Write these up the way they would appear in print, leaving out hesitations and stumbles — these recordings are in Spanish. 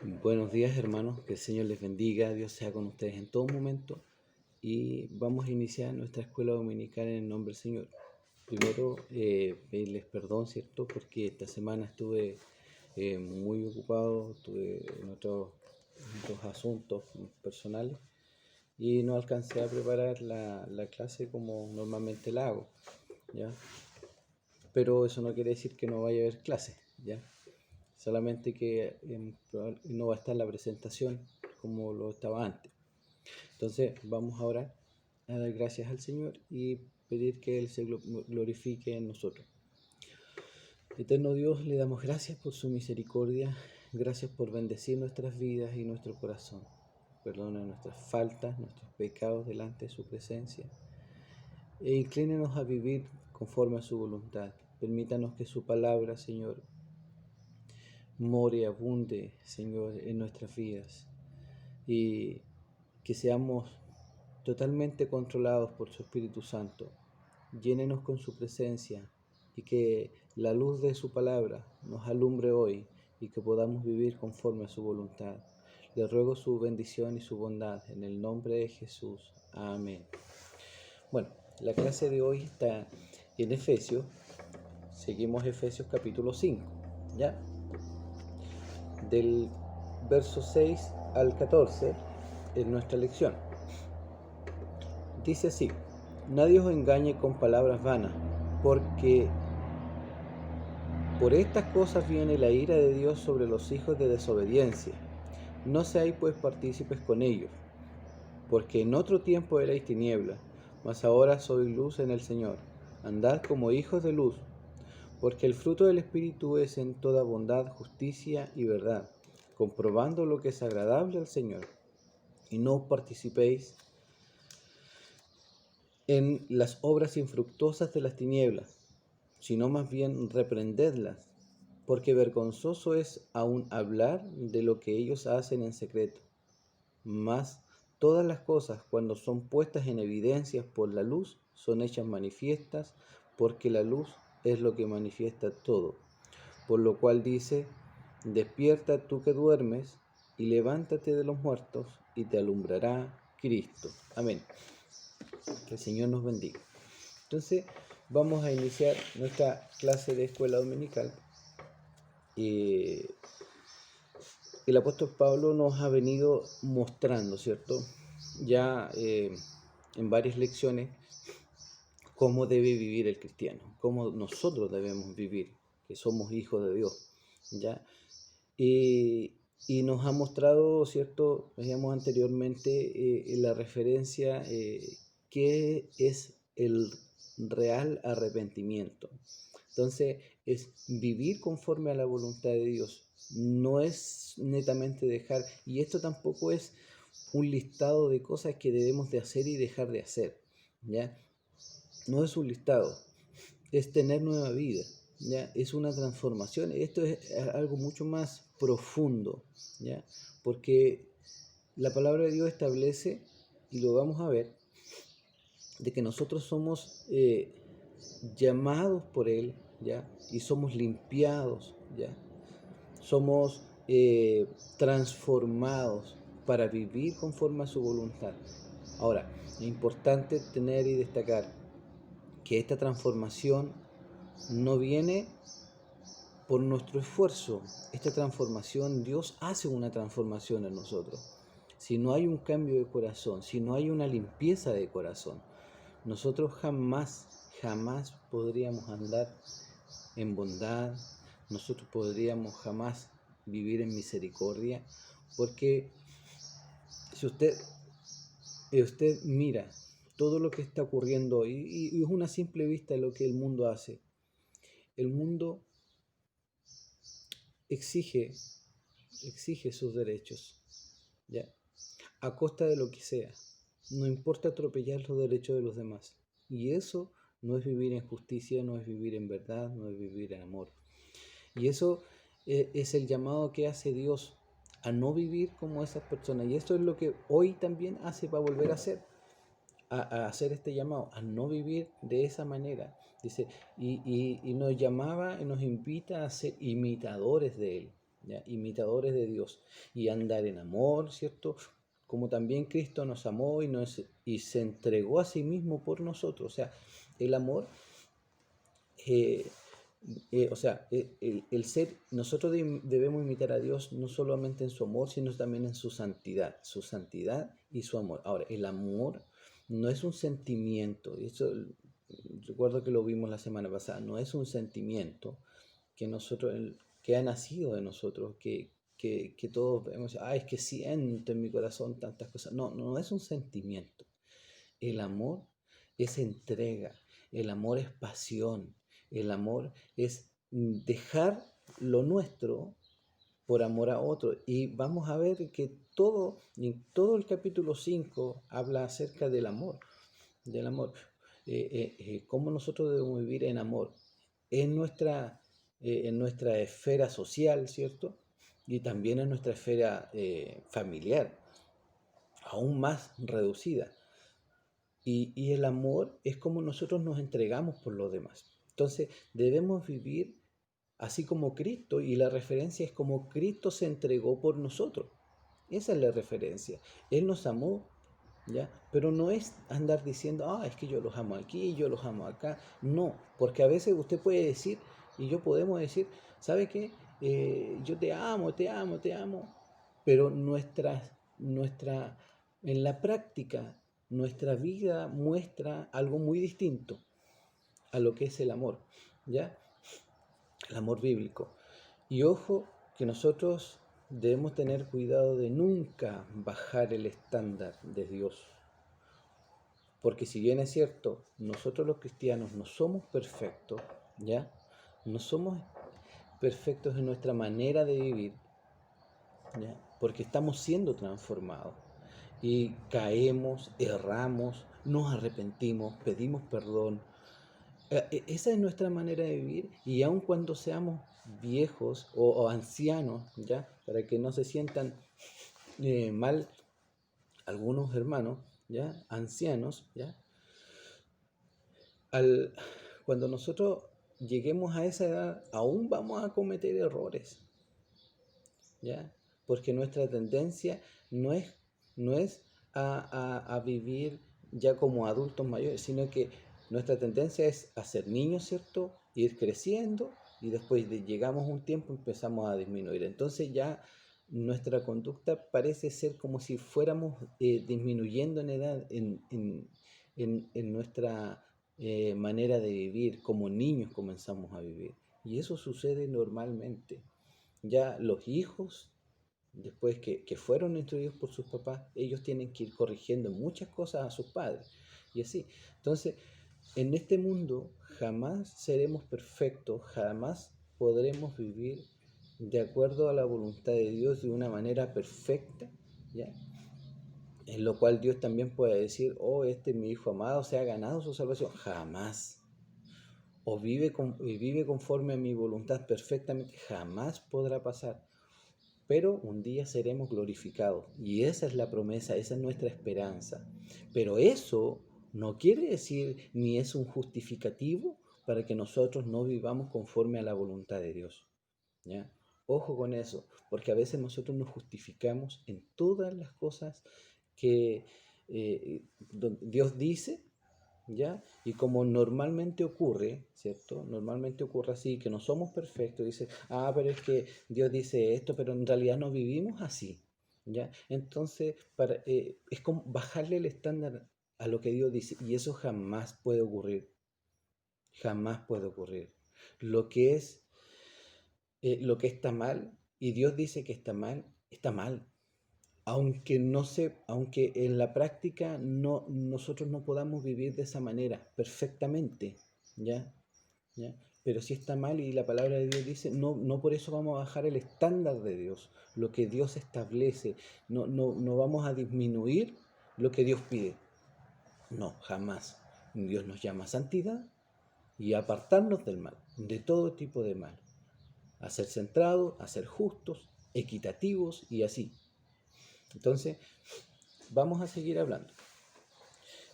Buenos días, hermanos, que el Señor les bendiga, Dios sea con ustedes en todo momento y vamos a iniciar nuestra escuela dominical en el nombre del Señor. Primero, pedirles perdón, ¿cierto? Porque esta semana estuve muy ocupado, estuve en otros asuntos personales y no alcancé a preparar la clase como normalmente la hago, ¿ya? Pero eso no quiere decir que no vaya a haber clase, ¿ya? Solamente que no va a estar la presentación como lo estaba antes. Entonces vamos ahora a dar gracias al Señor y pedir que Él se glorifique en nosotros. Eterno Dios, le damos gracias por su misericordia, gracias por bendecir nuestras vidas y nuestro corazón. Perdona nuestras faltas, nuestros pecados delante de su presencia e inclínenos a vivir conforme a su voluntad. Permítanos que su palabra, Señor, more, abunde, Señor, en nuestras vidas y que seamos totalmente controlados por su Espíritu Santo. Llénenos con su presencia y que la luz de su palabra nos alumbre hoy y que podamos vivir conforme a su voluntad. Le ruego su bendición y su bondad en el nombre de Jesús. Amén. Bueno, la clase de hoy está en Efesios. Seguimos Efesios capítulo 5, ¿ya? Del verso 6 al 14 en nuestra lección. Dice así: nadie os engañe con palabras vanas, porque por estas cosas viene la ira de Dios sobre los hijos de desobediencia. No seáis pues partícipes con ellos, porque en otro tiempo erais tinieblas, mas ahora sois luz en el Señor. Andad como hijos de luz, porque el fruto del Espíritu es en toda bondad, justicia y verdad, comprobando lo que es agradable al Señor. Y no participéis en las obras infructuosas de las tinieblas, sino más bien reprendedlas, porque vergonzoso es aún hablar de lo que ellos hacen en secreto. Mas todas las cosas, cuando son puestas en evidencia por la luz, son hechas manifiestas, porque la luz es lo que manifiesta todo. Por lo cual dice: despierta tú que duermes, y levántate de los muertos, y te alumbrará Cristo. Amén. Que el Señor nos bendiga. Entonces, vamos a iniciar nuestra clase de escuela dominical. El apóstol Pablo nos ha venido mostrando, ¿cierto? Ya en varias lecciones, cómo debe vivir el cristiano, cómo nosotros debemos vivir, que somos hijos de Dios, ¿ya? Y nos ha mostrado, ¿cierto? Veíamos anteriormente la referencia que es el real arrepentimiento. Entonces, es vivir conforme a la voluntad de Dios. No es netamente dejar, y esto tampoco es un listado de cosas que debemos de hacer y dejar de hacer, ¿ya? No es un listado, es tener nueva vida, ¿ya? Es una transformación. Esto es algo mucho más profundo, ¿ya? Porque la palabra de Dios establece, y lo vamos a ver, de que nosotros somos llamados por Él, ¿ya? Y somos limpiados, ¿ya? Somos transformados para vivir conforme a su voluntad. Ahora, es importante tener y destacar que esta transformación no viene por nuestro esfuerzo. Esta transformación, Dios hace una transformación en nosotros. Si no hay un cambio de corazón, si no hay una limpieza de corazón, nosotros jamás podríamos andar en bondad, nosotros podríamos jamás vivir en misericordia, porque si usted mira todo lo que está ocurriendo y es una simple vista de lo que el mundo hace. El mundo exige sus derechos, ¿ya? A costa de lo que sea. No importa atropellar los derechos de los demás. Y eso no es vivir en justicia, no es vivir en verdad, no es vivir en amor. Y eso es el llamado que hace Dios a no vivir como esas personas. Y esto es lo que hoy también hace para volver a hacer. A hacer este llamado, a no vivir de esa manera. Dice, y nos llamaba y nos invita a ser imitadores de Él, ¿ya? Imitadores de Dios y andar en amor, ¿cierto? Como también Cristo nos amó y se entregó a sí mismo por nosotros. O sea, el amor, eh, el ser, nosotros debemos imitar a Dios no solamente en su amor, sino también en su santidad y su amor. Ahora, el amor no es un sentimiento, y eso recuerdo que lo vimos la semana pasada, no es un sentimiento que nosotros, que ha nacido de nosotros, que todos vemos, es que siento en mi corazón tantas cosas. No, no es un sentimiento. El amor es entrega, el amor es pasión, el amor es dejar lo nuestro por amor a otro. Y vamos a ver que en todo el capítulo 5 habla acerca del amor, del amor. Cómo nosotros debemos vivir en amor en nuestra esfera social, ¿cierto? Y también en nuestra esfera familiar, aún más reducida. Y el amor es como nosotros nos entregamos por los demás. Entonces debemos vivir así como Cristo, y la referencia es como Cristo se entregó por nosotros. Esa es la referencia. Él nos amó, ¿ya? Pero no es andar diciendo, es que yo los amo aquí, yo los amo acá. No, porque a veces usted puede decir, y yo podemos decir, ¿sabe qué? Yo te amo, te amo, te amo. Pero en la práctica, nuestra vida muestra algo muy distinto a lo que es el amor, ¿ya? El amor bíblico. Y ojo que nosotros debemos tener cuidado de nunca bajar el estándar de Dios. Porque si bien es cierto, nosotros los cristianos no somos perfectos, ¿ya? No somos perfectos en nuestra manera de vivir, ¿ya? Porque estamos siendo transformados. Y caemos, erramos, nos arrepentimos, pedimos perdón. Esa es nuestra manera de vivir, y aun cuando seamos viejos o ancianos, ¿ya? Para que no se sientan mal algunos hermanos, ¿ya? Ancianos, ¿ya? Al, Cuando nosotros lleguemos a esa edad, aún vamos a cometer errores, ¿ya? Porque nuestra tendencia no es a vivir ya como adultos mayores, sino que nuestra tendencia es a ser niños, ¿cierto? Ir creciendo, y después llegamos a un tiempo empezamos a disminuir. Entonces ya nuestra conducta parece ser como si fuéramos disminuyendo en edad, en nuestra manera de vivir. Como niños comenzamos a vivir. Y eso sucede normalmente. Ya los hijos, después que fueron instruidos por sus papás, ellos tienen que ir corrigiendo muchas cosas a sus padres. Y así. Entonces, en este mundo jamás seremos perfectos, jamás podremos vivir de acuerdo a la voluntad de Dios de una manera perfecta, ¿ya? En lo cual Dios también puede decir, este mi hijo amado se ha ganado su salvación. Jamás. Vive conforme a mi voluntad perfectamente. Jamás podrá pasar. Pero un día seremos glorificados, y esa es la promesa, esa es nuestra esperanza. Pero eso no quiere decir ni es un justificativo para que nosotros no vivamos conforme a la voluntad de Dios, ¿ya? Ojo con eso, porque a veces nosotros nos justificamos en todas las cosas que Dios dice, ¿ya? Y como normalmente ocurre, ¿cierto? Normalmente ocurre así, que no somos perfectos, dice, pero es que Dios dice esto, pero en realidad no vivimos así, ¿ya? Entonces, es como bajarle el estándar a lo que Dios dice, y eso jamás puede ocurrir, jamás puede ocurrir. Lo que es, lo que está mal, y Dios dice que está mal, aunque en la práctica nosotros no podamos vivir de esa manera perfectamente, ¿ya? ¿Ya? Pero si está mal, y la palabra de Dios dice, no por eso vamos a bajar el estándar de Dios, lo que Dios establece, no vamos a disminuir lo que Dios pide. No, jamás. Dios nos llama a santidad y a apartarnos del mal, de todo tipo de mal, a ser centrados, a ser justos, equitativos y así. Entonces, vamos a seguir hablando.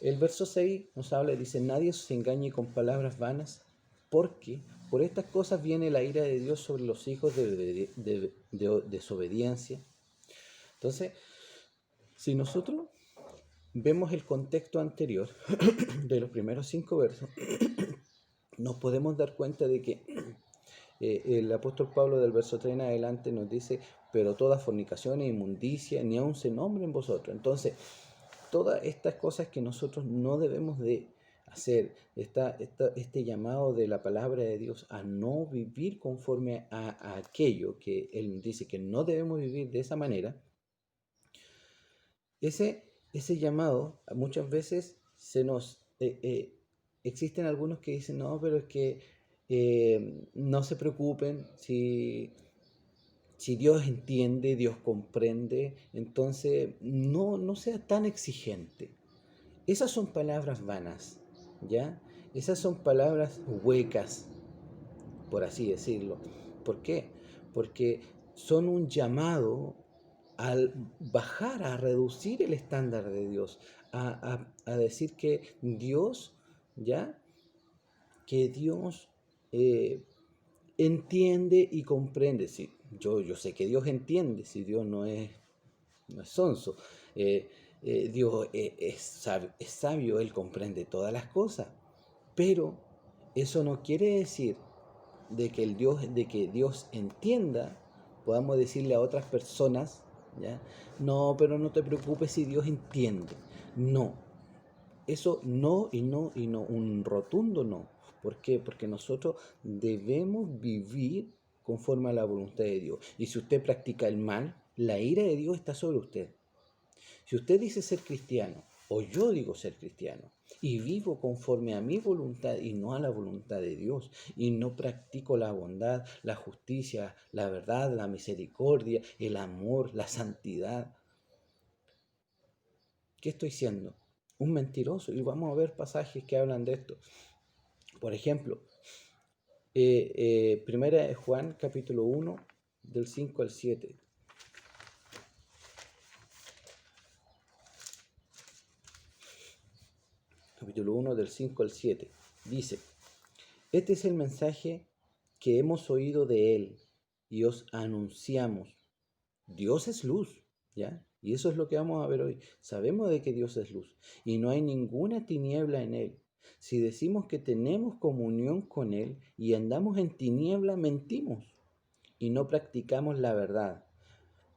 El verso 6 nos habla y dice, nadie se engañe con palabras vanas, porque por estas cosas viene la ira de Dios sobre los hijos de desobediencia. Entonces, si nosotros vemos el contexto anterior de los primeros 5 versos, nos podemos dar cuenta de que el apóstol Pablo del verso 3 en adelante nos dice, pero toda fornicación e inmundicia ni aun se nombre en vosotros. Entonces, todas estas cosas que nosotros no debemos de hacer, este llamado de la palabra de Dios a no vivir conforme a aquello que Él dice que no debemos vivir de esa manera, ese llamado muchas veces existen algunos que dicen, no, pero es que no se preocupen si Dios entiende, Dios comprende, entonces no sea tan exigente. Esas son palabras vanas, ¿ya? Esas son palabras huecas, por así decirlo. ¿Por qué? Porque son un llamado al bajar, a reducir el estándar de Dios, a decir que Dios, ¿ya? Que Dios entiende y comprende. Sí, yo sé que Dios entiende, si Dios no es sonso. Dios es sabio, Él comprende todas las cosas, pero eso no quiere decir de que Dios entienda, podamos decirle a otras personas, ¿ya? No, pero no te preocupes si Dios entiende. No, eso no y no y no, un rotundo no. ¿Por qué? Porque nosotros debemos vivir conforme a la voluntad de Dios. Y si usted practica el mal, la ira de Dios está sobre usted. Si usted dice ser cristiano, o yo digo ser cristiano, y vivo conforme a mi voluntad y no a la voluntad de Dios, y no practico la bondad, la justicia, la verdad, la misericordia, el amor, la santidad, ¿qué estoy siendo? Un mentiroso. Y vamos a ver pasajes que hablan de esto. Por ejemplo, primera de Juan, capítulo 1, del 5 al 7. Capítulo 1, del 5 al 7. Dice, este es el mensaje que hemos oído de Él y os anunciamos. Dios es luz, ¿ya? Y eso es lo que vamos a ver hoy. Sabemos de que Dios es luz y no hay ninguna tiniebla en Él. Si decimos que tenemos comunión con Él y andamos en tiniebla, mentimos y no practicamos la verdad.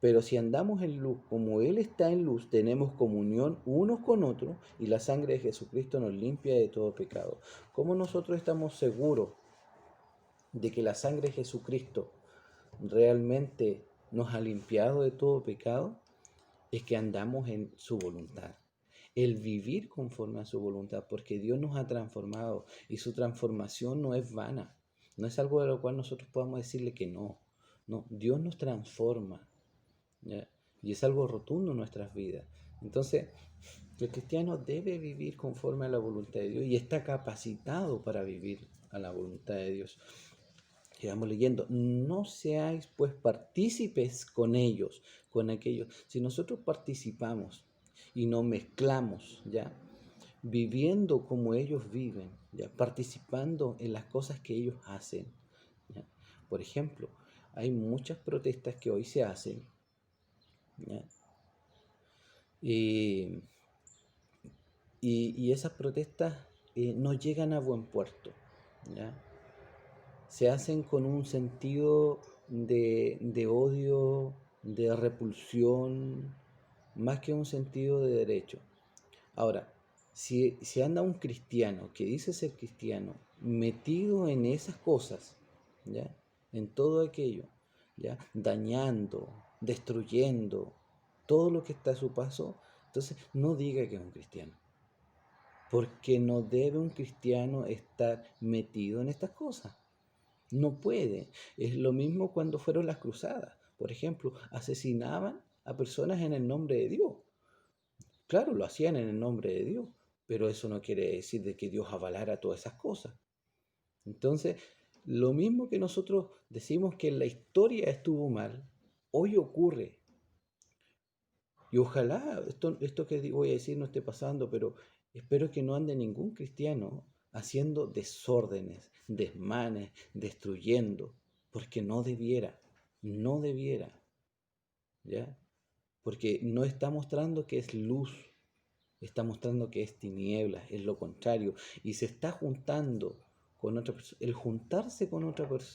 Pero si andamos en luz, como Él está en luz, tenemos comunión unos con otros y la sangre de Jesucristo nos limpia de todo pecado. ¿Cómo nosotros estamos seguros de que la sangre de Jesucristo realmente nos ha limpiado de todo pecado? Es que andamos en su voluntad. El vivir conforme a su voluntad, porque Dios nos ha transformado y su transformación no es vana. No es algo de lo cual nosotros podamos decirle que no. No, Dios nos transforma, ¿ya? Y es algo rotundo en nuestras vidas. Entonces, el cristiano debe vivir conforme a la voluntad de Dios y está capacitado para vivir a la voluntad de Dios. Sigamos leyendo, no seáis pues partícipes con ellos, con aquellos. Si nosotros participamos y nos mezclamos, ¿ya? Viviendo como ellos viven, ¿ya? Participando en las cosas que ellos hacen, ¿ya? Por ejemplo, hay muchas protestas que hoy se hacen, ¿ya? Y, y esas protestas no llegan a buen puerto, ¿ya? Se hacen con un sentido de odio, de repulsión, más que un sentido de derecho. Ahora, si anda un cristiano que dice ser cristiano, metido en esas cosas, ¿ya? En todo aquello, ¿ya? Dañando, destruyendo todo lo que está a su paso, entonces no diga que es un cristiano. Porque no debe un cristiano estar metido en estas cosas. No puede. Es lo mismo cuando fueron las cruzadas. Por ejemplo, asesinaban a personas en el nombre de Dios. Claro, lo hacían en el nombre de Dios, pero eso no quiere decir de que Dios avalara todas esas cosas. Entonces, lo mismo que nosotros decimos que en la historia estuvo mal, hoy ocurre. Y ojalá esto que voy a decir no esté pasando, pero espero que no ande ningún cristiano haciendo desórdenes, desmanes, destruyendo, porque no debiera, ¿ya? Porque no está mostrando que es luz, está mostrando que es tinieblas, es lo contrario, y se está juntando con otra persona. El juntarse con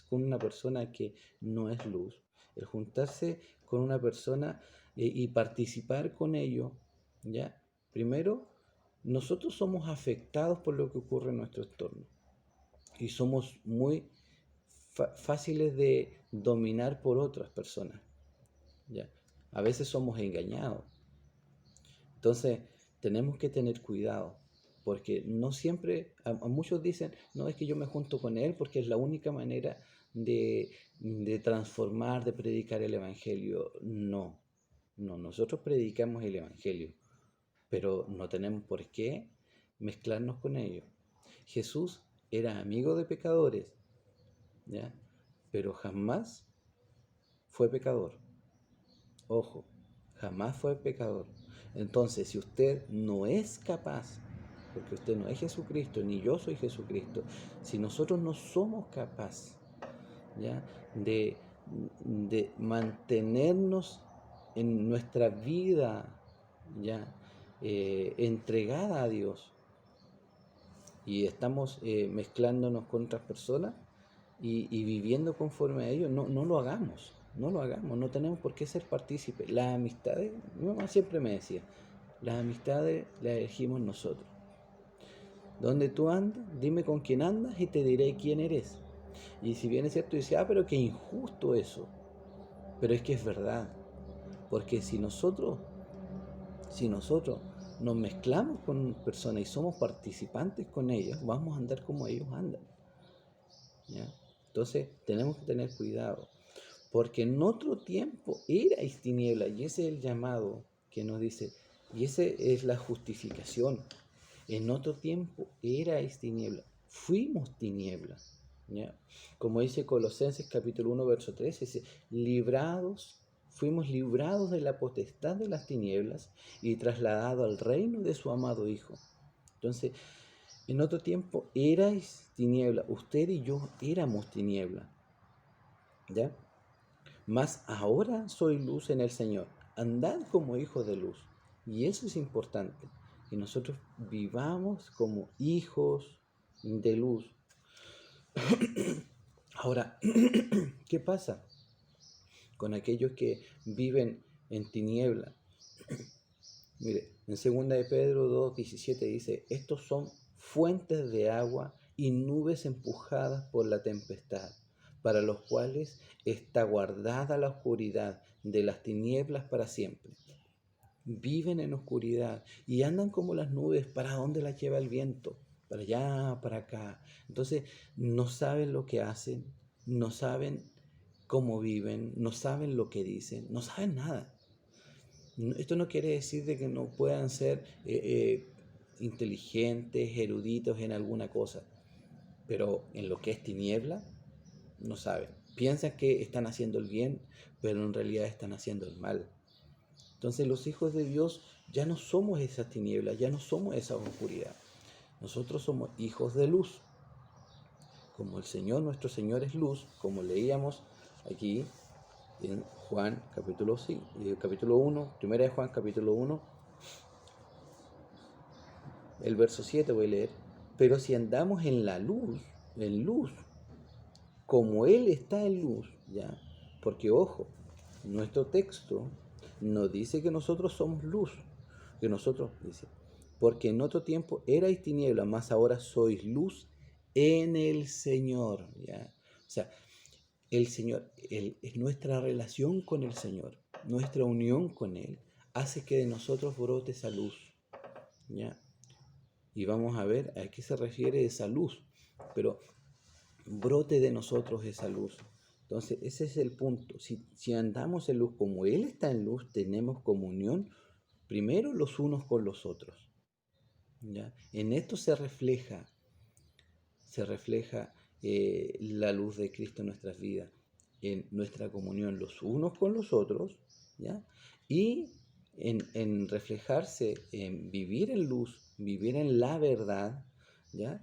con una persona que no es luz, el juntarse con una persona y participar con ello, ¿ya? Primero, nosotros somos afectados por lo que ocurre en nuestro entorno y somos muy fáciles de dominar por otras personas, ¿ya? A veces somos engañados. Entonces, tenemos que tener cuidado, porque no siempre, a muchos dicen, no, es que yo me junto con él porque es la única manera de transformar, de predicar el Evangelio. No, no, nosotros predicamos el Evangelio, pero no tenemos por qué mezclarnos con ellos. Jesús era amigo de pecadores, ¿ya? Pero jamás fue pecador. Ojo, jamás fue pecador. Entonces, si usted no es capaz, porque usted no es Jesucristo, ni yo soy Jesucristo, si nosotros no somos capaces, ¿ya? de mantenernos en nuestra vida, ¿ya? Entregada a Dios, y estamos mezclándonos con otras personas y viviendo conforme a ellos, no lo hagamos, no tenemos por qué ser partícipes. Las amistades, mi mamá siempre me decía, las amistades las elegimos nosotros. Donde tú andas, dime con quién andas y te diré quién eres. Y si bien es cierto, dice, pero qué injusto eso. Pero es que es verdad, porque si nosotros nos mezclamos con personas y somos participantes con ellos, vamos a andar como ellos andan, ¿ya? Entonces tenemos que tener cuidado, porque en otro tiempo erais tiniebla, y ese es el llamado que nos dice, y esa es la justificación. En otro tiempo erais tiniebla, fuimos tiniebla, ¿ya? Como dice Colosenses capítulo 1 verso 13, dice, fuimos librados de la potestad de las tinieblas y trasladados al reino de su amado Hijo. Entonces, en otro tiempo erais tiniebla, usted y yo éramos tiniebla, ¿ya? Mas ahora soy luz en el Señor, andad como hijos de luz. Y eso es importante, que nosotros vivamos como hijos de luz. Ahora, ¿qué pasa con aquellos que viven en tiniebla? Mire, en 2 de Pedro 2:17 dice, estos son fuentes de agua y nubes empujadas por la tempestad, para los cuales está guardada la oscuridad de las tinieblas para siempre. Viven en oscuridad y andan como las nubes, ¿para dónde las lleva el viento? Para allá, para acá. Entonces, no saben lo que hacen, no saben cómo viven, no saben lo que dicen, no saben nada. Esto no quiere decir de que no puedan ser inteligentes, eruditos en alguna cosa, pero en lo que es tiniebla, no saben. Piensan que están haciendo el bien, pero en realidad están haciendo el mal. Entonces los hijos de Dios ya no somos esas tinieblas, ya no somos esa oscuridad. Nosotros somos hijos de luz. Como el Señor, nuestro Señor es luz, como leíamos aquí en Juan capítulo 1, primera de Juan capítulo 1, el verso 7 voy a leer. Pero si andamos en la luz, como Él está en luz, ¿ya? Porque ojo, nuestro texto nos dice que nosotros somos luz, que nosotros, dice, porque en otro tiempo erais tiniebla, mas ahora sois luz en el Señor, ¿ya? O sea, el Señor, es nuestra relación con el Señor, nuestra unión con Él, hace que de nosotros brote esa luz, ¿ya? Y vamos a ver a qué se refiere esa luz, pero brote de nosotros esa luz. Entonces, ese es el punto. Si andamos en luz como Él está en luz, tenemos comunión primero los unos con los otros, ¿ya? En esto se refleja la luz de Cristo en nuestras vidas, en nuestra comunión los unos con los otros, ¿ya? Y en reflejarse, en vivir en luz, vivir en la verdad, ¿ya?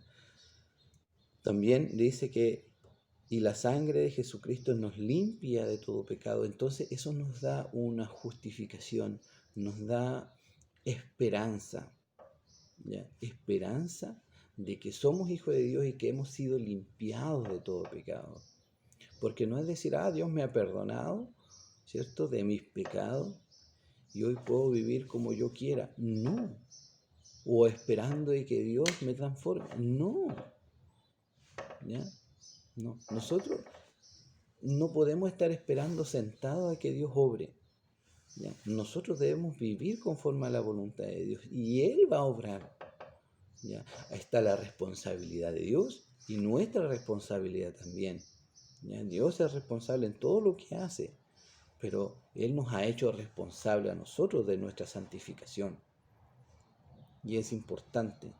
También dice que y la sangre de Jesucristo nos limpia de todo pecado. Entonces eso nos da una justificación, nos da esperanza, ¿ya? Esperanza de que somos hijos de Dios y que hemos sido limpiados de todo pecado. Porque no es decir, Dios me ha perdonado, ¿cierto?, de mis pecados y hoy puedo vivir como yo quiera. No. O esperando de que Dios me transforme. No. ¿Ya? No. Nosotros no podemos estar esperando sentados a que Dios obre. ¿Ya? Nosotros debemos vivir conforme a la voluntad de Dios y Él va a obrar. ¿Ya? Ahí está la responsabilidad de Dios y nuestra responsabilidad también. ¿Ya? Dios es responsable en todo lo que hace, pero Él nos ha hecho responsables a nosotros de nuestra santificación. Y es importante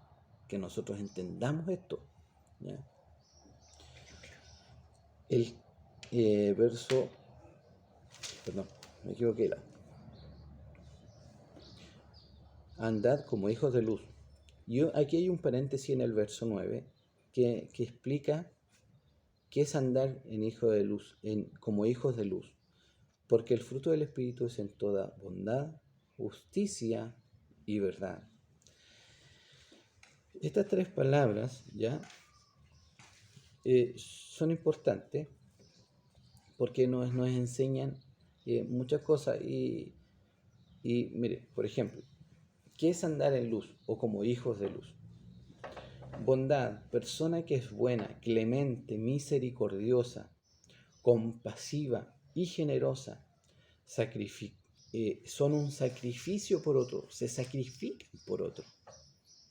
que nosotros entendamos esto. ¿Ya? El verso, perdón, me equivoqué. Andad como hijos de luz. Aquí hay un paréntesis en el verso 9 que explica qué es andar en hijo de luz, como hijos de luz. Porque el fruto del Espíritu es en toda bondad, justicia y verdad. Estas tres palabras ya son importantes porque nos enseñan muchas cosas. Y mire, por ejemplo, ¿qué es andar en luz o como hijos de luz? Bondad, persona que es buena, clemente, misericordiosa, compasiva y generosa. Son un sacrificio por otro, se sacrifican por otro,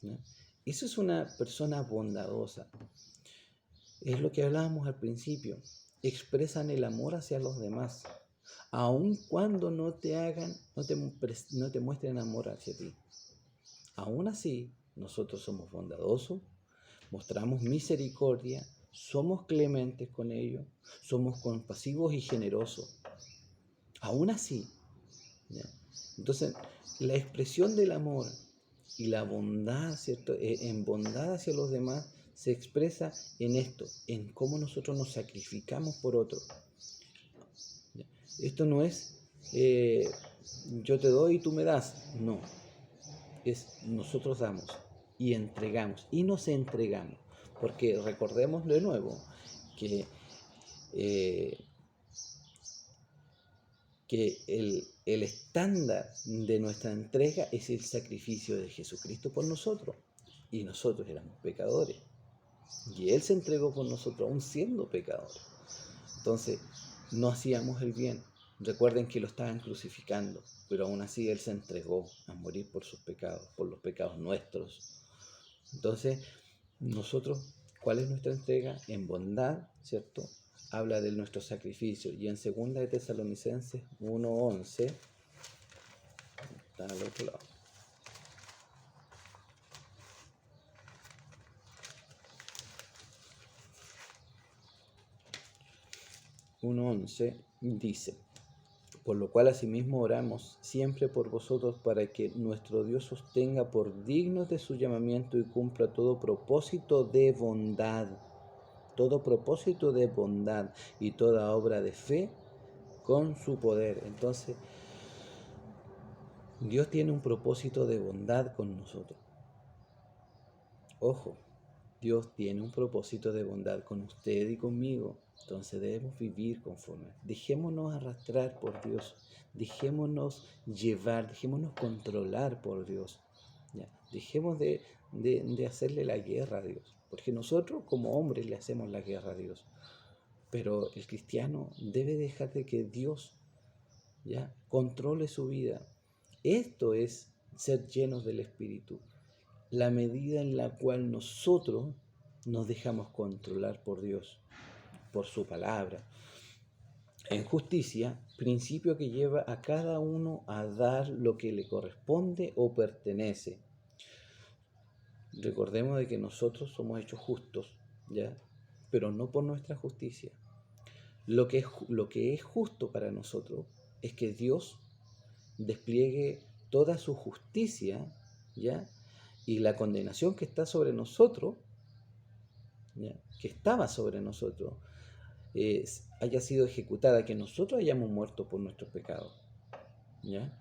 ¿no? Eso es una persona bondadosa. Es lo que hablábamos al principio. Expresan el amor hacia los demás, aun cuando no te muestren amor hacia ti. Aún así, nosotros somos bondadosos, mostramos misericordia, somos clementes con ellos, somos compasivos y generosos. Aún así, ¿ya? Entonces, la expresión del amor y la bondad, ¿cierto?, en bondad hacia los demás, se expresa en esto, en cómo nosotros nos sacrificamos por otro. ¿Ya? Esto no es yo te doy y tú me das, no. Es nosotros damos y entregamos y nos entregamos. Porque recordemos de nuevo que el estándar de nuestra entrega es el sacrificio de Jesucristo por nosotros. Y nosotros éramos pecadores. Y Él se entregó por nosotros, aún siendo pecadores. Entonces, no hacíamos el bien. Recuerden que lo estaban crucificando, pero aún así Él se entregó a morir por sus pecados, por los pecados nuestros. Entonces, nosotros, ¿cuál es nuestra entrega? En bondad, ¿cierto? Habla de nuestro sacrificio. Y en 2 de Tesalonicenses 1:11, está al otro lado. Dice: por lo cual asimismo oramos siempre por vosotros para que nuestro Dios os tenga por dignos de su llamamiento y cumpla todo propósito de bondad y toda obra de fe con su poder. Entonces, Dios tiene un propósito de bondad con nosotros. Ojo, Dios tiene un propósito de bondad con usted y conmigo. Entonces debemos vivir conforme. Dejémonos arrastrar por Dios. Dejémonos llevar, dejémonos controlar por Dios. ¿Ya? Dejemos de hacerle la guerra a Dios. Porque nosotros como hombres le hacemos la guerra a Dios. Pero el cristiano debe dejar de que Dios, ¿ya?, controle su vida. Esto es ser llenos del Espíritu. La medida en la cual nosotros nos dejamos controlar por Dios, por su palabra. En justicia, principio que lleva a cada uno a dar lo que le corresponde o pertenece. Recordemos de que nosotros somos hechos justos, ¿ya?, pero no por nuestra justicia. Lo que es justo para nosotros es que Dios despliegue toda su justicia, ¿ya?, y la condenación que está sobre nosotros, ¿ya? Que estaba sobre nosotros, haya sido ejecutada, que nosotros hayamos muerto por nuestros pecados, ¿ya?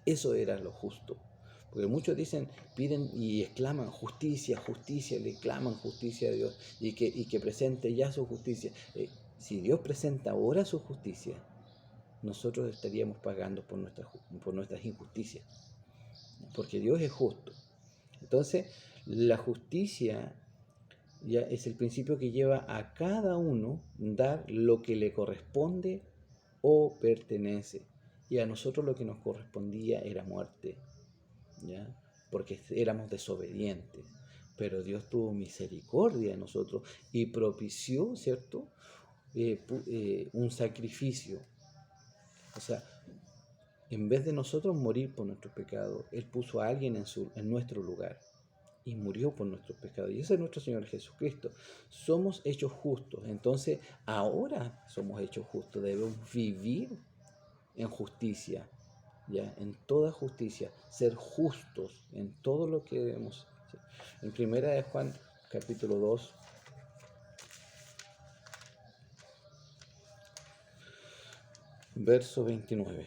Eso era lo justo. Porque muchos dicen, piden y exclaman justicia, justicia, le claman justicia a Dios y que presente ya su justicia. Si Dios presenta ahora su justicia, nosotros estaríamos pagando por nuestras injusticias, porque Dios es justo. Entonces, la justicia ya es el principio que lleva a cada uno dar lo que le corresponde o pertenece. Y a nosotros lo que nos correspondía era muerte, ¿ya? Porque éramos desobedientes. Pero Dios tuvo misericordia de nosotros y propició, ¿cierto? Un sacrificio. O sea, en vez de nosotros morir por nuestros pecados, Él puso a alguien en nuestro lugar y murió por nuestros pecados. Y ese es nuestro Señor Jesucristo. Somos hechos justos. Entonces, ahora somos hechos justos. Debemos vivir en justicia, ¿ya? En toda justicia. Ser justos en todo lo que debemos hacer. En primera de Juan, capítulo 2, verso 29.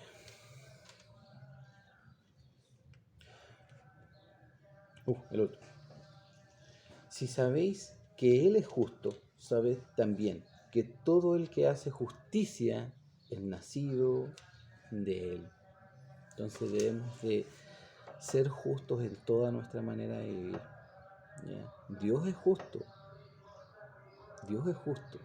El otro. Si sabéis que Él es justo, sabed también que todo el que hace justicia es nacido de Él. Entonces debemos de ser justos en toda nuestra manera de vivir, ¿ya? Dios es justo. Dios es justo.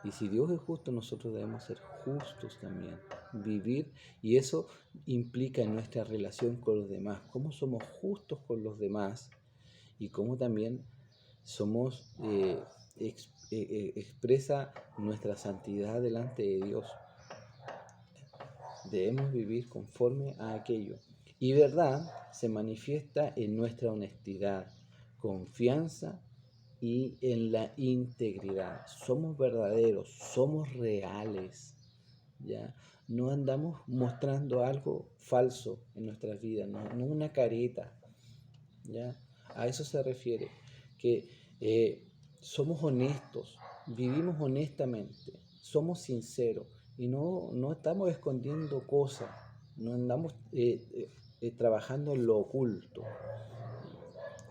Y si Dios es justo, nosotros debemos ser justos también. Vivir, y eso implica en nuestra relación con los demás, cómo somos justos con los demás y cómo también somos, expresa nuestra santidad delante de Dios. Debemos vivir conforme a aquello. Y verdad se manifiesta en nuestra honestidad, confianza y en la integridad. Somos verdaderos, somos reales, ¿ya? No andamos mostrando algo falso en nuestras vidas, no una careta, ¿ya? A eso se refiere, que somos honestos, vivimos honestamente, somos sinceros y no estamos escondiendo cosas, no andamos trabajando en lo oculto.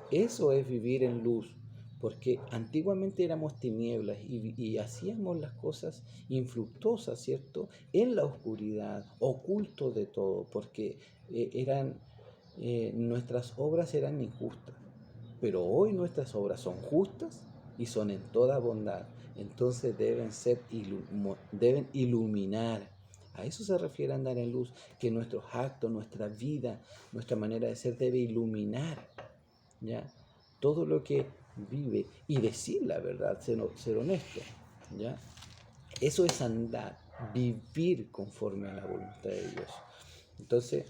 Eso es vivir en luz, porque antiguamente éramos tinieblas y hacíamos las cosas infructuosas, ¿cierto? En la oscuridad, ocultos de todo, porque nuestras obras eran injustas. Pero hoy nuestras obras son justas y son en toda bondad. Entonces deben iluminar. A eso se refiere andar en luz, que nuestros actos, nuestra vida, nuestra manera de ser debe iluminar, ¿ya? Todo lo que vive y decir la verdad, ser honesto, ¿ya? Eso es andar, vivir conforme a la voluntad de Dios. Entonces,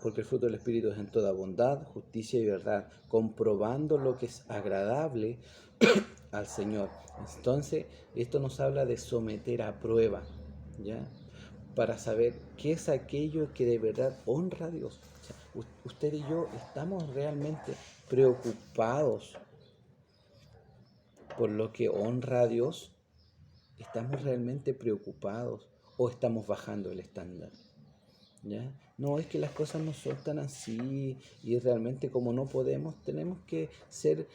porque el fruto del Espíritu es en toda bondad, justicia y verdad, comprobando lo que es agradable al Señor. Entonces, esto nos habla de someter a prueba, ¿ya? Para saber qué es aquello que de verdad honra a Dios. O sea, usted y yo estamos realmente preocupados por lo que honra a Dios. ¿Estamos realmente preocupados o estamos bajando el estándar? ¿Ya? No, es que las cosas no son tan así y realmente como no podemos, tenemos que ser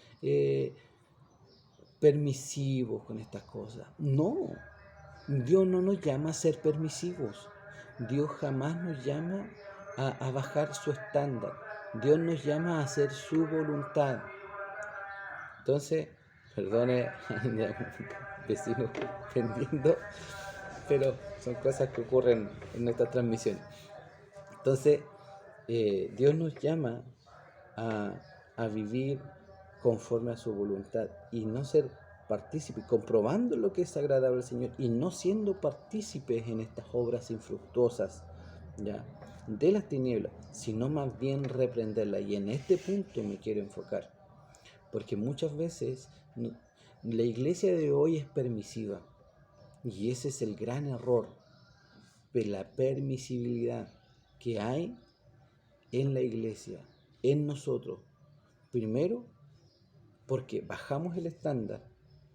permisivos con estas cosas. No, Dios no nos llama a ser permisivos. Dios jamás nos llama a bajar su estándar. Dios nos llama a hacer su voluntad. Entonces, perdone vecinos vendiendo, pero son cosas que ocurren en estas transmisiones. Entonces, Dios nos llama a vivir conforme a su voluntad y no ser partícipes, comprobando lo que es agradable al Señor y no siendo partícipes en estas obras infructuosas, ¿ya? De las tinieblas, sino más bien reprenderlas. Y en este punto me quiero enfocar, porque muchas veces la iglesia de hoy es permisiva y ese es el gran error de la permisibilidad que hay en la iglesia, en nosotros. Primero, porque bajamos el estándar,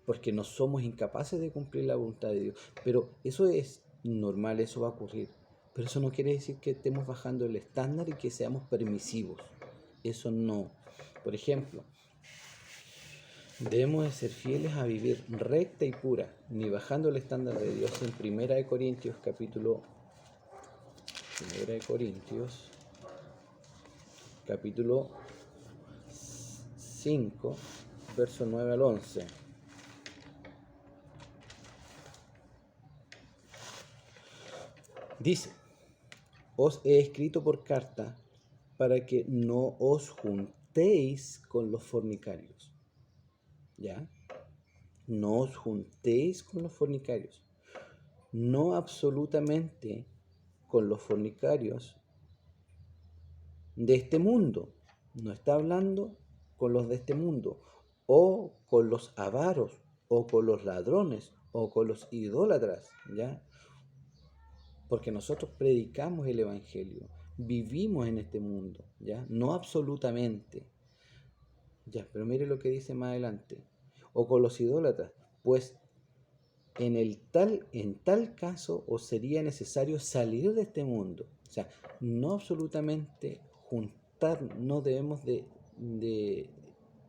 porque no somos incapaces de cumplir la voluntad de Dios. Pero eso es normal, eso va a ocurrir. Pero eso no quiere decir que estemos bajando el estándar y que seamos permisivos. Eso no. Por ejemplo, debemos de ser fieles a vivir recta y pura, ni bajando el estándar de Dios. En 1 Corintios, capítulo 5, verso 9 al 11. Dice: os he escrito por carta para que no os juntéis con los fornicarios. ¿Ya? No os juntéis con los fornicarios. No absolutamente con los fornicarios de este mundo. No está hablando con los de este mundo, o con los avaros, o con los ladrones, o con los idólatras, ¿ya? Porque nosotros predicamos el Evangelio, vivimos en este mundo, ¿ya? No absolutamente, ¿ya? Pero mire lo que dice más adelante. O con los idólatras, pues en tal caso os sería necesario salir de este mundo. O sea, no absolutamente juntar, no debemos de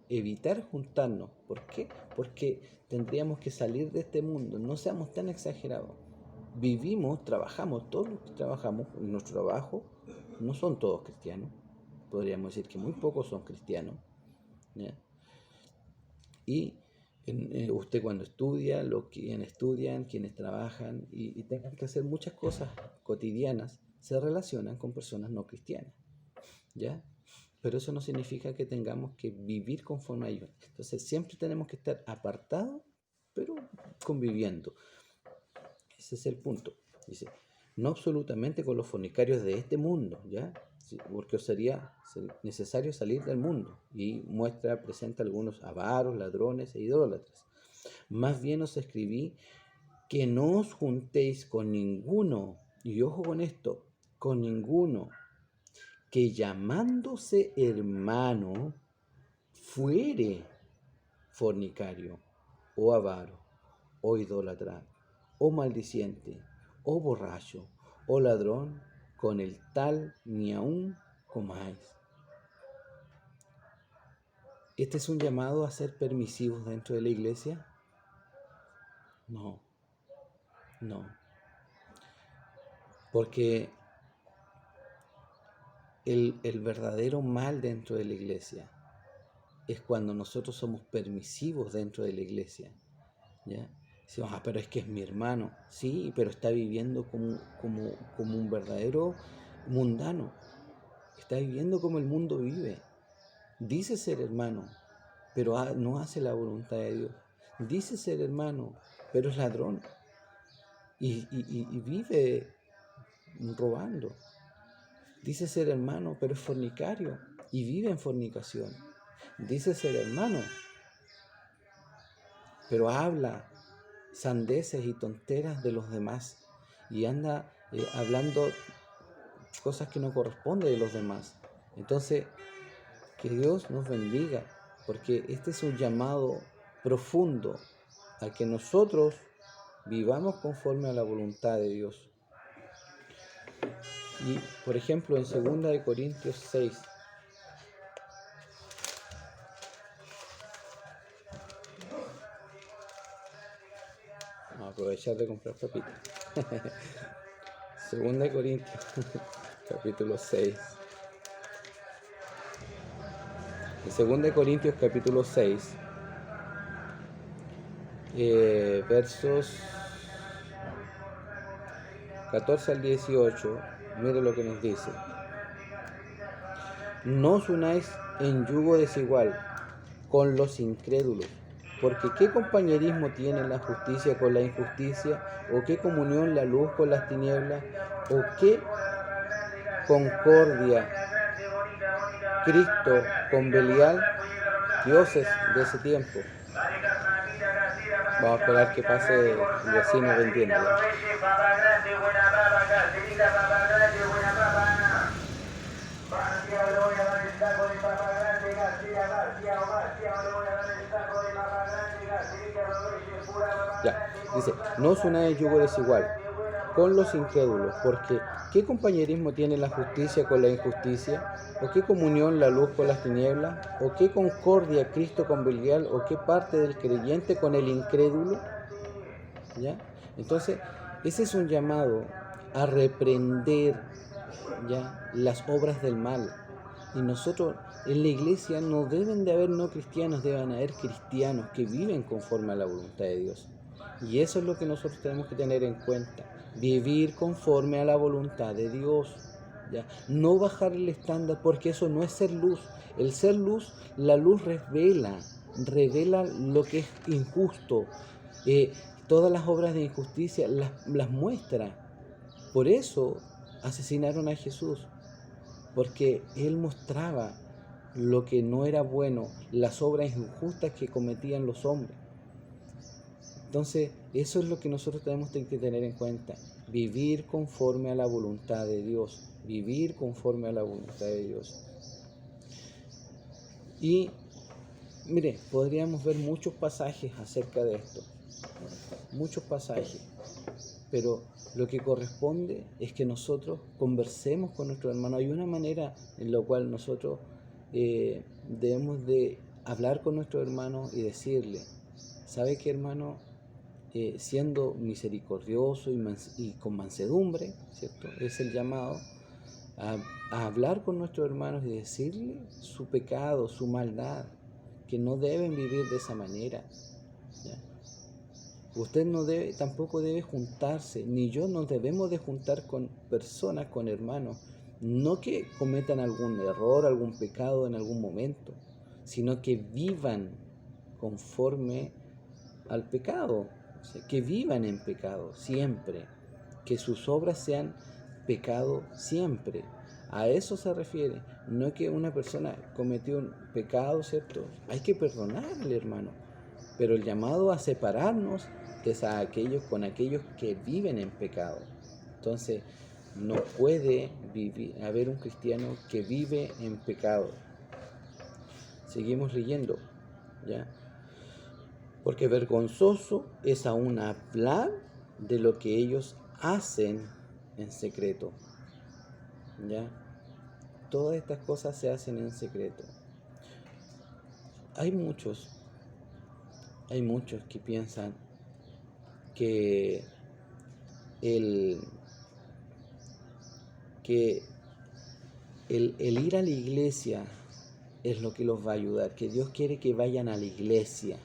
evitar juntarnos. ¿Por qué? Porque tendríamos que salir de este mundo. No seamos tan exagerados. Vivimos, trabajamos, todos los que trabajamos en nuestro trabajo no son todos cristianos. Podríamos decir que muy pocos son cristianos, ¿ya? Y usted cuando estudia, quienes estudian, quienes trabajan y tengan que hacer muchas cosas cotidianas, se relacionan con personas no cristianas, ¿ya? Pero eso no significa que tengamos que vivir conforme a ellos. Entonces siempre tenemos que estar apartados, pero conviviendo. Ese es el punto. Dice, no absolutamente con los fornicarios de este mundo, ¿ya? Porque os sería necesario salir del mundo. Y presenta algunos avaros, ladrones e idólatras. Más bien os escribí que no os juntéis con ninguno, y ojo con esto, con ninguno, que llamándose hermano fuere fornicario, o avaro, o idólatra, o maldiciente, o borracho, o ladrón, con el tal ni aun comáis. ¿Este es un llamado a ser permisivos dentro de la iglesia? No. Porque el verdadero mal dentro de la iglesia es cuando nosotros somos permisivos dentro de la iglesia, ¿ya? Decimos, pero es que es mi hermano. Sí, pero está viviendo como un verdadero mundano. Está viviendo como el mundo vive. Dice ser hermano, pero no hace la voluntad de Dios. Dice ser hermano, pero es ladrón. Y vive robando. Dice ser hermano, pero es fornicario y vive en fornicación. Dice ser hermano, pero habla sandeces y tonteras de los demás y anda hablando cosas que no corresponden de los demás. Entonces, que Dios nos bendiga, porque este es un llamado profundo a que nosotros vivamos conforme a la voluntad de Dios. Y, por ejemplo, en 2 Corintios 6, vamos a aprovechar de comprar papitas. 2 Corintios, capítulo 6. En 2 Corintios, capítulo 6, versos 14 al 18, mire lo que nos dice. No os unáis en yugo desigual con los incrédulos, porque ¿qué compañerismo tiene la justicia con la injusticia? ¿O qué comunión la luz con las tinieblas? ¿O qué concordia Cristo con Belial? Dioses de ese tiempo. Vamos a esperar que pase el vecino vendiendo. Ya, dice, no os unáis yugo desigual con los incrédulos, porque ¿qué compañerismo tiene la justicia con la injusticia? ¿O qué comunión la luz con las tinieblas? ¿O qué concordia Cristo con Belial? ¿O qué parte del creyente con el incrédulo? ¿Ya? Entonces, ese es un llamado a reprender, ¿ya?, las obras del mal. Y nosotros en la iglesia no deben de haber no cristianos, deben haber cristianos que viven conforme a la voluntad de Dios. Y eso es lo que nosotros tenemos que tener en cuenta, vivir conforme a la voluntad de Dios, ¿ya? No bajar el estándar, porque eso no es ser luz. El ser luz, la luz revela lo que es injusto. Eh, Todas las obras de injusticia las muestra. Por eso asesinaron a Jesús, porque Él mostraba lo que no era bueno, las obras injustas que cometían los hombres. Entonces, eso es lo que nosotros tenemos que tener en cuenta, vivir conforme a la voluntad de Dios, vivir conforme a la voluntad de Dios. Y, mire, podríamos ver muchos pasajes acerca de esto, muchos pasajes, pero lo que corresponde es que nosotros conversemos con nuestros hermanos. Hay una manera en la cual nosotros debemos de hablar con nuestros hermanos y decirle, ¿sabe qué, hermano? Siendo misericordioso y con mansedumbre, ¿cierto? Es el llamado a hablar con nuestros hermanos y decirle su pecado, su maldad, que no deben vivir de esa manera, ¿ya? Usted no debe, tampoco debe juntarse, ni yo nos debemos de juntar con personas, con hermanos, no que cometan algún error, algún pecado en algún momento, sino que vivan conforme al pecado, o sea, que vivan en pecado siempre, que sus obras sean pecado siempre. A eso se refiere, no que una persona cometió un pecado, ¿cierto? Hay que perdonarle, hermano, pero el llamado a separarnos es a aquellos con aquellos que viven en pecado. Entonces, no puede haber un cristiano que vive en pecado. Seguimos leyendo, ¿ya? Porque vergonzoso es aún hablar de lo que ellos hacen en secreto, ¿ya? Todas estas cosas se hacen en secreto. Hay muchos que piensan que el, que el ir a la iglesia es lo que los va a ayudar, que Dios quiere que vayan a la iglesia.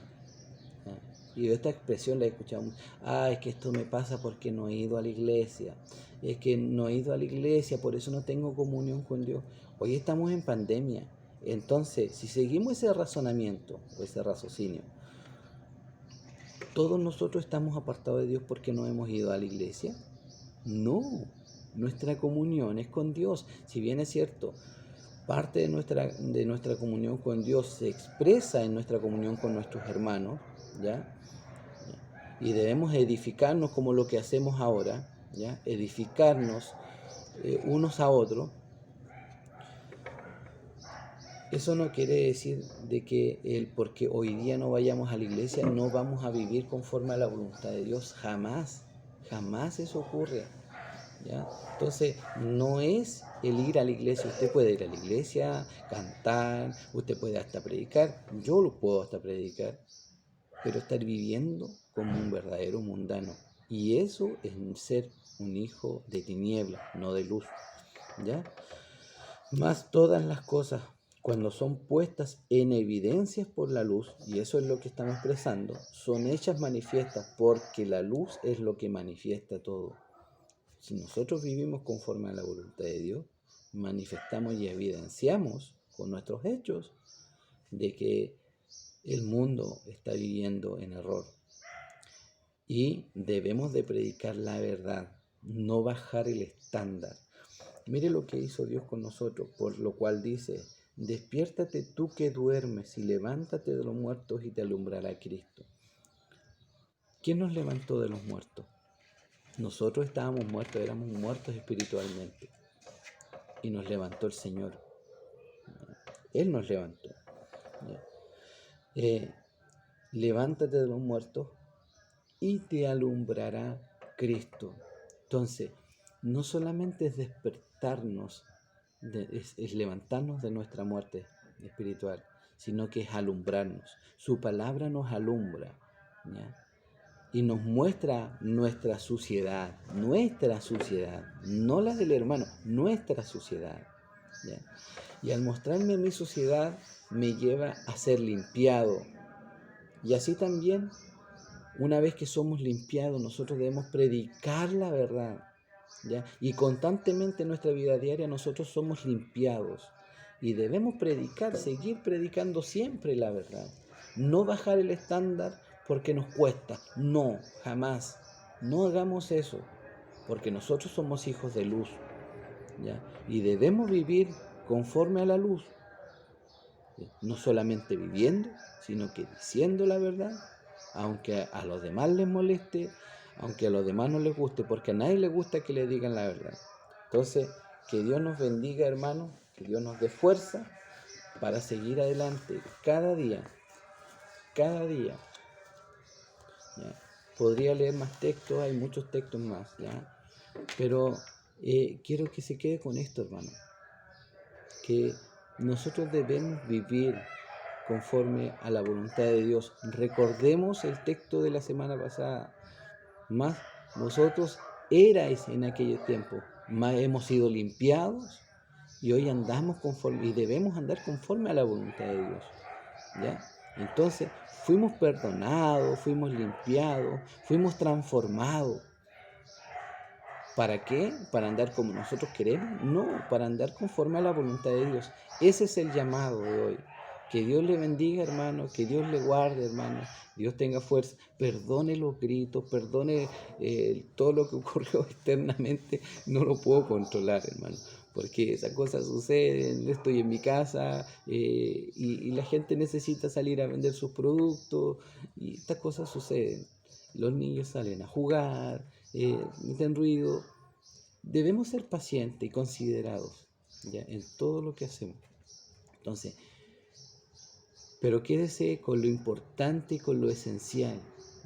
Y esta expresión la escuchamos, es que esto me pasa porque no he ido a la iglesia, es que no he ido a la iglesia, por eso no tengo comunión con Dios. Hoy estamos en pandemia, entonces si seguimos ese razonamiento o ese raciocinio, ¿todos nosotros estamos apartados de Dios porque no hemos ido a la iglesia? No, nuestra comunión es con Dios. Si bien es cierto, parte de nuestra comunión con Dios se expresa en nuestra comunión con nuestros hermanos, ¿ya? Y debemos edificarnos como lo que hacemos ahora, ¿ya? Edificarnos unos a otros. Eso no quiere decir de que porque hoy día no vayamos a la iglesia no vamos a vivir conforme a la voluntad de Dios. Jamás, jamás eso ocurre, ¿ya? Entonces, no es el ir a la iglesia. Usted puede ir a la iglesia, cantar, usted puede hasta predicar, yo lo puedo hasta predicar, pero estar viviendo como un verdadero mundano. Y eso es ser un hijo de tinieblas, no de luz, ¿ya? Más todas las cosas, cuando son puestas en evidencias por la luz, y eso es lo que estamos expresando, son hechas manifiestas porque la luz es lo que manifiesta todo. Si nosotros vivimos conforme a la voluntad de Dios, manifestamos y evidenciamos con nuestros hechos de que el mundo está viviendo en error. Y debemos de predicar la verdad, no bajar el estándar. Mire lo que hizo Dios con nosotros, por lo cual dice, despiértate tú que duermes y levántate de los muertos y te alumbrará Cristo. ¿Quién nos levantó de los muertos? Nosotros estábamos muertos, éramos muertos espiritualmente. Y nos levantó el Señor. Él nos levantó. Levántate de los muertos y te alumbrará Cristo. Entonces, no solamente es despertarnos, es levantarnos de nuestra muerte espiritual, sino que es alumbrarnos. Su palabra nos alumbra, ¿ya? Y nos muestra nuestra suciedad, no la del hermano, nuestra suciedad, ¿ya? Y al mostrarme mi suciedad, me lleva a ser limpiado. Y así también, una vez que somos limpiados, nosotros debemos predicar la verdad, ¿ya? Y constantemente en nuestra vida diaria nosotros somos limpiados. Y debemos predicar, seguir predicando siempre la verdad. No bajar el estándar porque nos cuesta. No, jamás. No hagamos eso, porque nosotros somos hijos de luz, ¿ya? Y debemos vivir conforme a la luz. No solamente viviendo, sino que diciendo la verdad, aunque a los demás les moleste, aunque a los demás no les guste, porque a nadie le gusta que le digan la verdad. Entonces, que Dios nos bendiga, hermanos, que Dios nos dé fuerza para seguir adelante cada día, cada día. ¿Ya? Podría leer más textos, hay muchos textos más, ¿ya? Pero quiero que se quede con esto, hermano, que nosotros debemos vivir conforme a la voluntad de Dios. Recordemos el texto de la semana pasada. Más vosotros erais en aquellos tiempos, más hemos sido limpiados y hoy andamos conforme y debemos andar conforme a la voluntad de Dios, ¿ya? Entonces, fuimos perdonados, fuimos limpiados, fuimos transformados. ¿Para qué? ¿Para andar como nosotros queremos? No, para andar conforme a la voluntad de Dios. Ese es el llamado de hoy. Que Dios le bendiga, hermano, que Dios le guarde, hermano, Dios tenga fuerza, perdone los gritos, perdone todo lo que ocurrió externamente, no lo puedo controlar, hermano, porque esas cosas suceden, estoy en mi casa y la gente necesita salir a vender sus productos y estas cosas suceden. Los niños salen a jugar, meten ruido. Debemos ser pacientes y considerados, ¿ya? En todo lo que hacemos. Entonces, pero quédese con lo importante y con lo esencial,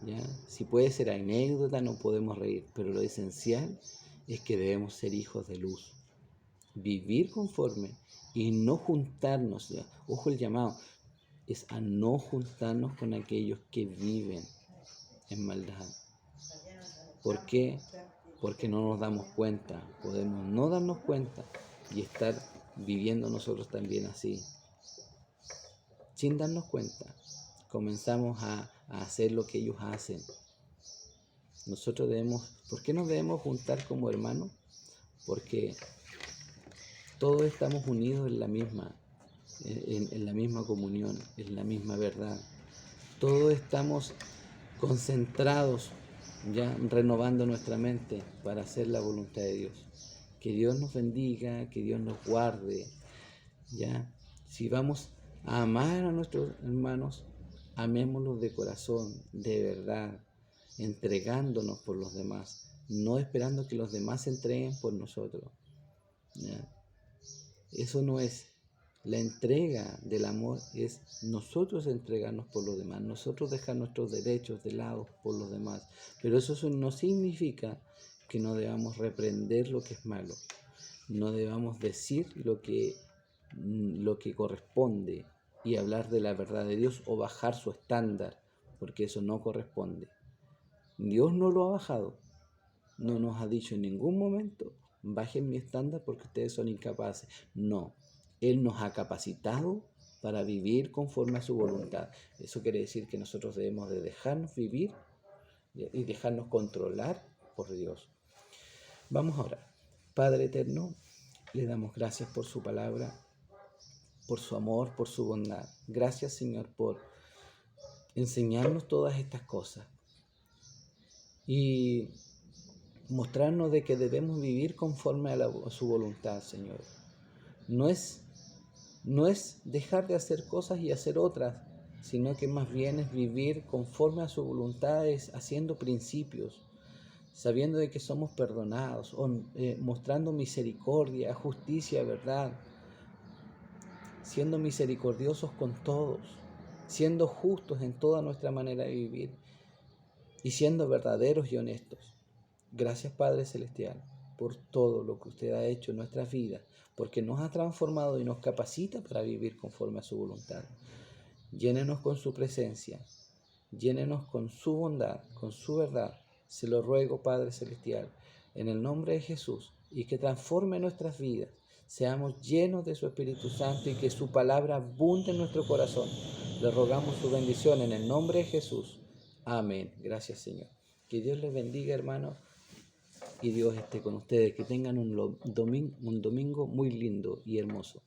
¿ya? Si puede ser anécdota, no podemos reír, pero lo esencial es que debemos ser hijos de luz, vivir conforme y no juntarnos, ¿ya? Ojo, el llamado es a no juntarnos con aquellos que viven en maldad. ¿Por qué? Porque no nos damos cuenta, podemos no darnos cuenta y estar viviendo nosotros también así. Sin darnos cuenta, comenzamos a hacer lo que ellos hacen. Nosotros ¿por qué nos debemos juntar como hermanos? Porque todos estamos unidos en la misma comunión, en la misma verdad. Todos estamos concentrados, ya renovando nuestra mente para hacer la voluntad de Dios. Que Dios nos bendiga, que Dios nos guarde, ya. Si vamos a amar a nuestros hermanos, amémoslos de corazón, de verdad, entregándonos por los demás, no esperando que los demás se entreguen por nosotros, ¿ya? Eso no es. La entrega del amor es nosotros entregarnos por los demás, nosotros dejar nuestros derechos de lado por los demás. Pero eso no significa que no debamos reprender lo que es malo, no debamos decir lo que corresponde y hablar de la verdad de Dios o bajar su estándar, porque eso no corresponde. Dios no lo ha bajado, no nos ha dicho en ningún momento, bajen mi estándar porque ustedes son incapaces. No, Él nos ha capacitado para vivir conforme a su voluntad. Eso quiere decir que nosotros debemos de dejarnos vivir y dejarnos controlar por Dios. Vamos a orar. Padre eterno, le damos gracias por su palabra, por su amor, por su bondad. Gracias, Señor, por enseñarnos todas estas cosas y mostrarnos de que debemos vivir conforme a su voluntad, Señor. No es dejar de hacer cosas y hacer otras, sino que más bien es vivir conforme a su voluntad, haciendo principios, sabiendo de que somos perdonados, mostrando misericordia, justicia, verdad, siendo misericordiosos con todos, siendo justos en toda nuestra manera de vivir. y siendo verdaderos y honestos. Gracias, Padre Celestial, por todo lo que usted ha hecho en nuestras vidas, porque nos ha transformado y nos capacita para vivir conforme a su voluntad. Llénenos con su presencia, llénenos con su bondad, con su verdad. Se lo ruego, Padre Celestial, en el nombre de Jesús, y que transforme nuestras vidas. Seamos llenos de su Espíritu Santo y que su palabra abunde en nuestro corazón. Le rogamos su bendición en el nombre de Jesús. Amén. Gracias, Señor. Que Dios les bendiga, hermanos, y Dios esté con ustedes. Que tengan un domingo muy lindo y hermoso.